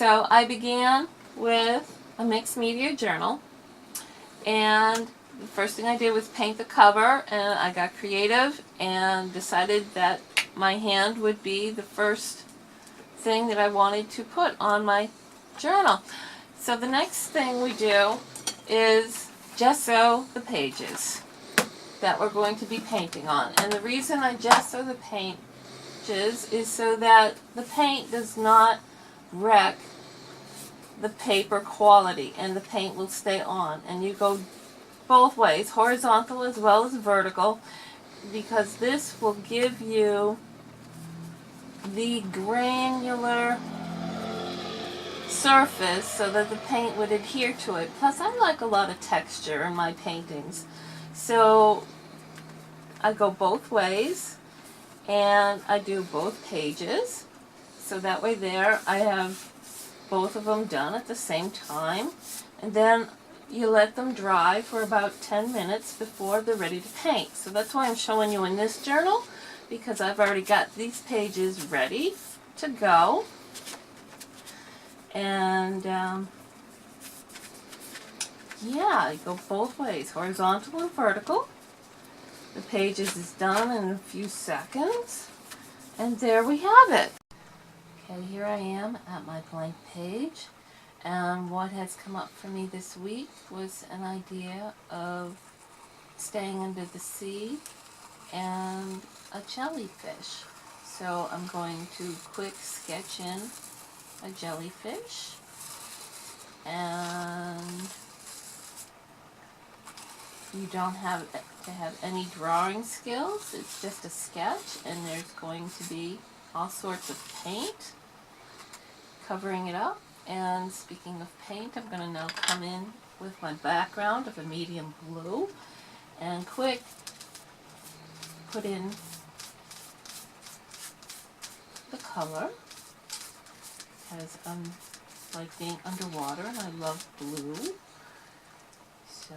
So I began with a mixed media journal, and the first thing I did was paint the cover, and I got creative and decided that my hand would be the first thing that I wanted to put on my journal. So the next thing we do is gesso the pages that we're going to be painting on. And the reason I gesso the pages is so that the paint does not wreck the paper quality and the paint will stay on. And you go both ways, horizontal as well as vertical, because this will give you the granular surface so that the paint would adhere to it. Plus I like a lot of texture in my paintings. So I go both ways and I do both pages. So that way there I have both of them done at the same time. And then you let them dry for about 10 minutes before they're ready to paint. So that's why I'm showing you in this journal, because I've already got these pages ready to go. And yeah, you go both ways, horizontal and vertical. The pages is done in a few seconds, and there we have it. Okay, here I am at my blank page, and what has come up for me this week was an idea of staying under the sea and a jellyfish. So I'm going to quick sketch in a jellyfish, and you don't have to have any drawing skills. It's just a sketch, and there's going to be all sorts of paint covering it up. And speaking of paint, I'm going to now come in with my background of a medium blue and quick put in the color, because I'm like being underwater and I love blue. So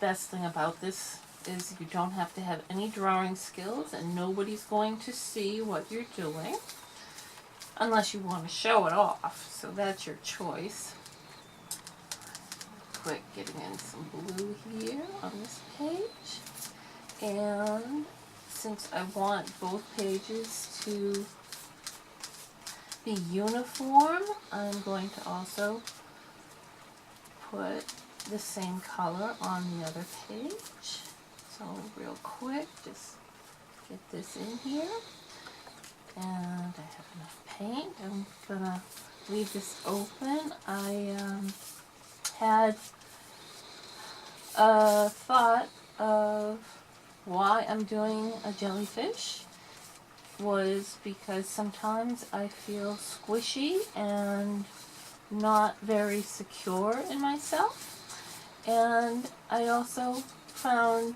best thing about this is you don't have to have any drawing skills, and nobody's going to see what you're doing unless you want to show it off, so that's your choice. Quick getting in some blue here on this page, and since I want both pages to be uniform, I'm going to also put the same color on the other page. So real quick, just get this in here, and I have enough paint. I'm gonna leave this open. I had a thought of why I'm doing a jellyfish was because sometimes I feel squishy and not very secure in myself. And I also found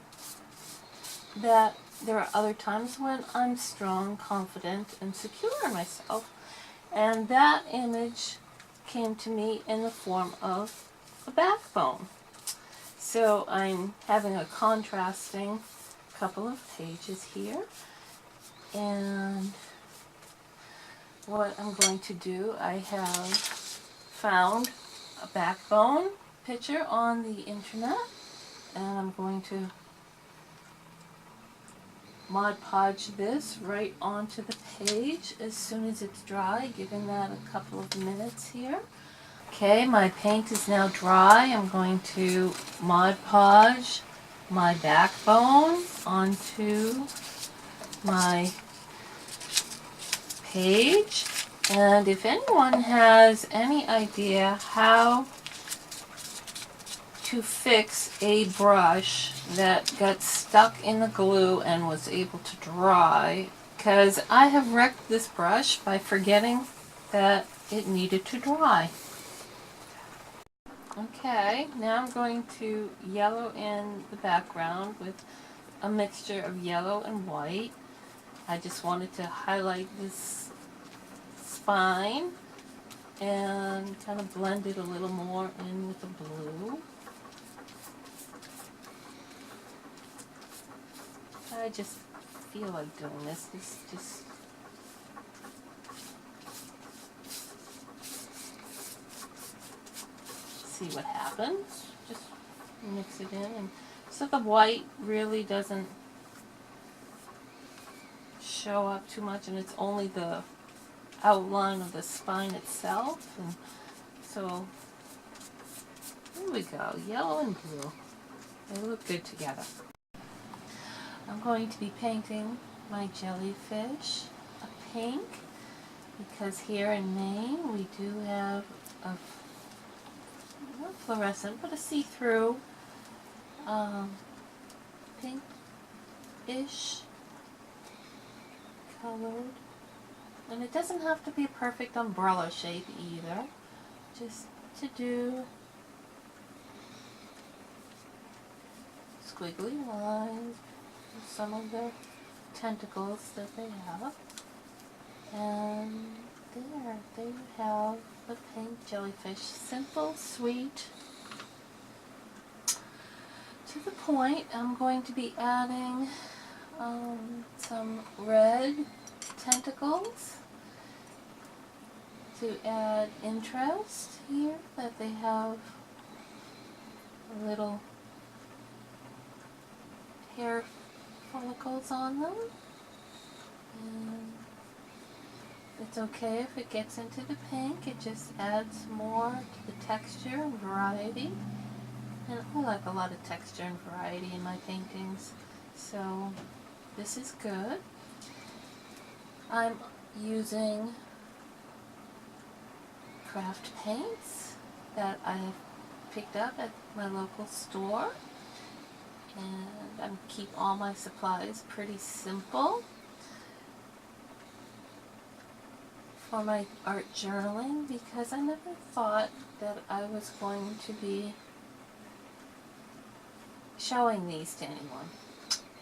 that there are other times when I'm strong, confident, and secure in myself. And that image came to me in the form of a backbone. So I'm having a contrasting couple of pages here. And what I'm going to do, I have found a backbone picture on the internet, and I'm going to Mod Podge this right onto the page as soon as it's dry, giving that a couple of minutes here. Okay, my paint is now dry. I'm going to Mod Podge my backbone onto my page. And if anyone has any idea how to fix a brush that got stuck in the glue and was able to dry, because I have wrecked this brush by forgetting that it needed to dry. Okay, now I'm going to yellow in the background with a mixture of yellow and white. I just wanted to highlight this spine and kind of blend it a little more in with the blue. I just feel like doing this. This just see what happens. Just mix it in, and so the white really doesn't show up too much, and it's only the outline of the spine itself. And so here we go, yellow and blue. They look good together. I'm going to be painting my jellyfish a pink, because here in Maine we do have a, not fluorescent, but a see-through pink-ish colored. And it doesn't have to be a perfect umbrella shape either, just to do squiggly lines with some of the tentacles that they have. And there you have the pink jellyfish. Simple, sweet, to the point. I'm going to be adding some red tentacles to add interest here, that they have little hair follicles on them. And it's okay if it gets into the pink, it just adds more to the texture and variety. And I like a lot of texture and variety in my paintings, so this is good. I'm using craft paints that I picked up at my local store, and I keep all my supplies pretty simple for my art journaling, because I never thought that I was going to be showing these to anyone.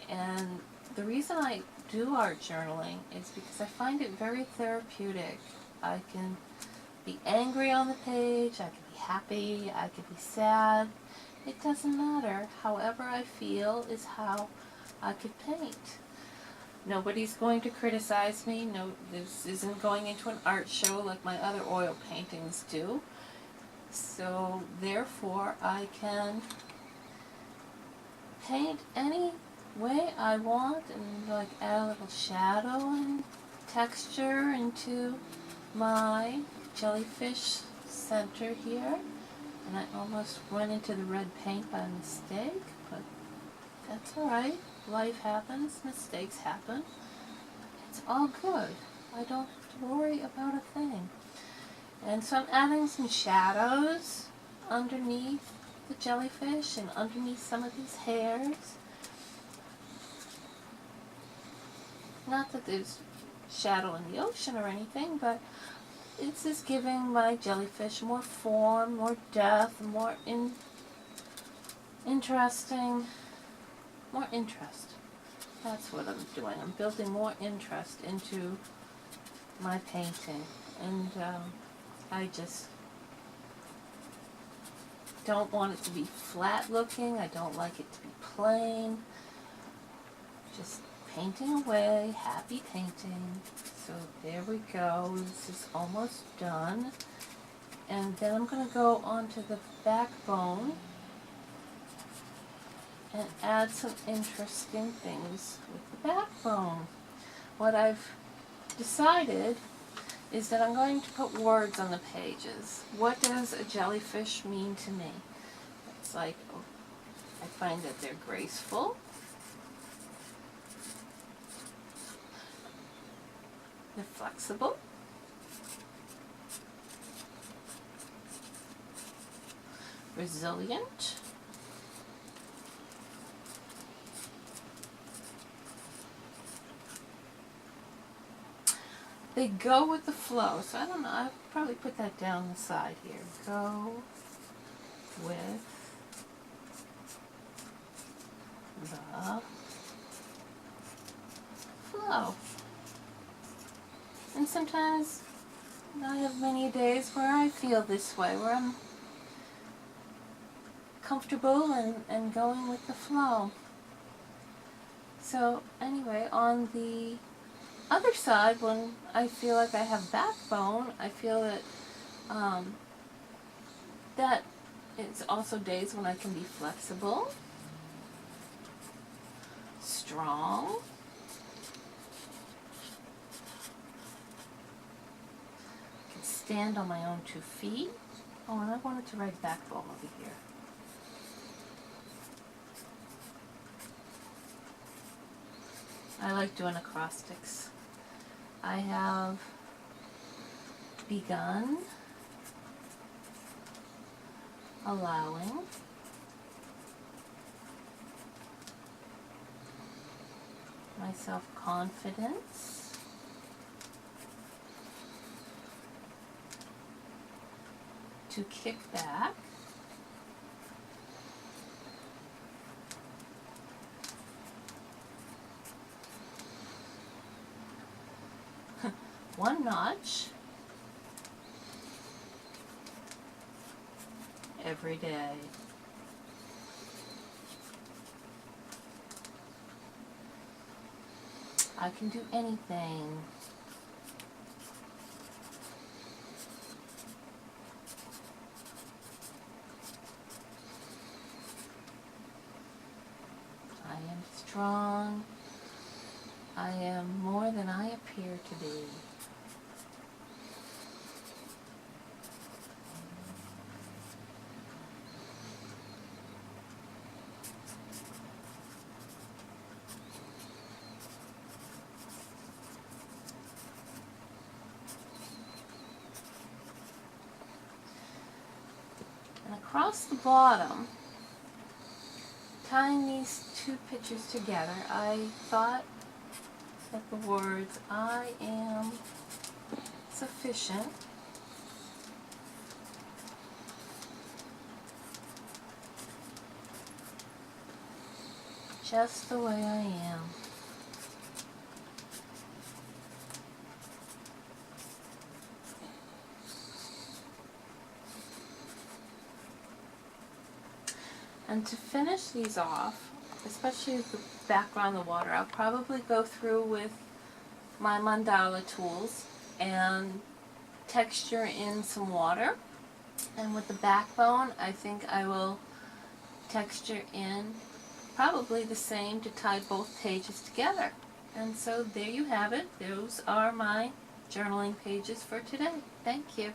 And the reason I do art journaling is because I find it very therapeutic. I can be angry on the page, I can be happy, I can be sad. It doesn't matter. However I feel is how I could paint. Nobody's going to criticize me. No, this isn't going into an art show like my other oil paintings do. So therefore I can paint any way I want, and like add a little shadow and texture into my jellyfish center here. And I almost went into the red paint by mistake, but that's alright. Life happens, mistakes happen. It's all good. I don't have to worry about a thing. And so I'm adding some shadows underneath the jellyfish and underneath some of these hairs. Not that there's shadow in the ocean or anything, but it's just giving my jellyfish more form, more depth, more interesting, more interest. That's what I'm doing. I'm building more interest into my painting. And I just don't want it to be flat looking. I don't like it to be plain. Just painting away, happy painting. So there we go. This is almost done. And then I'm going to go onto the backbone and add some interesting things with the backbone. What I've decided is that I'm going to put words on the pages. What does a jellyfish mean to me? It's like, I find that they're graceful. They're flexible. Resilient. They go with the flow. So I don't know, I'll probably put that down the side here. Go with the flow. And sometimes I have many days where I feel this way, where I'm comfortable and going with the flow. So anyway, on the other side, when I feel like I have backbone, I feel that that it's also days when I can be flexible, strong, can stand on my own 2 feet. Oh, and I wanted to write backbone over here. I like doing acrostics. I have begun allowing myself confidence to kick back one notch every day. I can do anything. I am strong. I am more than I appear to be. And across the bottom, tying these 2 pictures together, I thought that the words "I am sufficient" just the way I am. And to finish these off, especially the background of the water, I'll probably go through with my mandala tools and texture in some water. And with the backbone, I think I will texture in probably the same to tie both pages together. And so there you have it. Those are my journaling pages for today. Thank you.